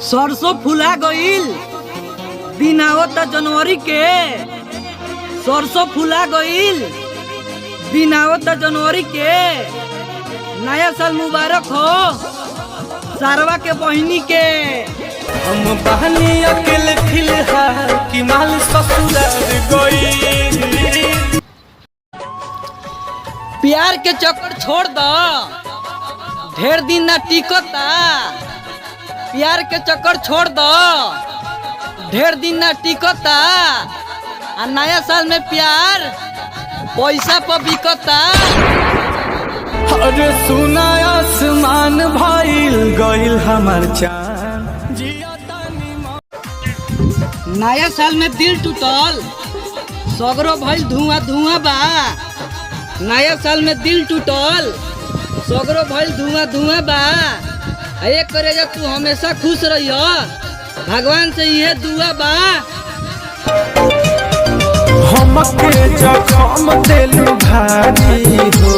सरसों फुला गईल दिन आवता जनवरी के। सरसों फुला गईल दिन आवता जनवरी के। नया साल मुबारक हो सारवा के बहिनी के। हम बहनी अकेले फिलहाल कि माल ससुराल गई। प्यार के चक्कर छोड़ दो ढेर दिन ना टिकता। प्यार के चक्कर छोड़ दो ढेर दिन ना टिकता। आ नया साल में प्यार पैसा पर बिकता। अरे सुना आसमान भइल गइल हमार चांद। नया साल में दिल टूटल सगरो भइल धुआं धुआं बा। नया साल में दिल टूटल सगरो भइल धुआं धुआं बा। एक करेजा तू हमेशा खुश रहियो भगवान से यह दुआ बा। हमके जखम दिल भारी हो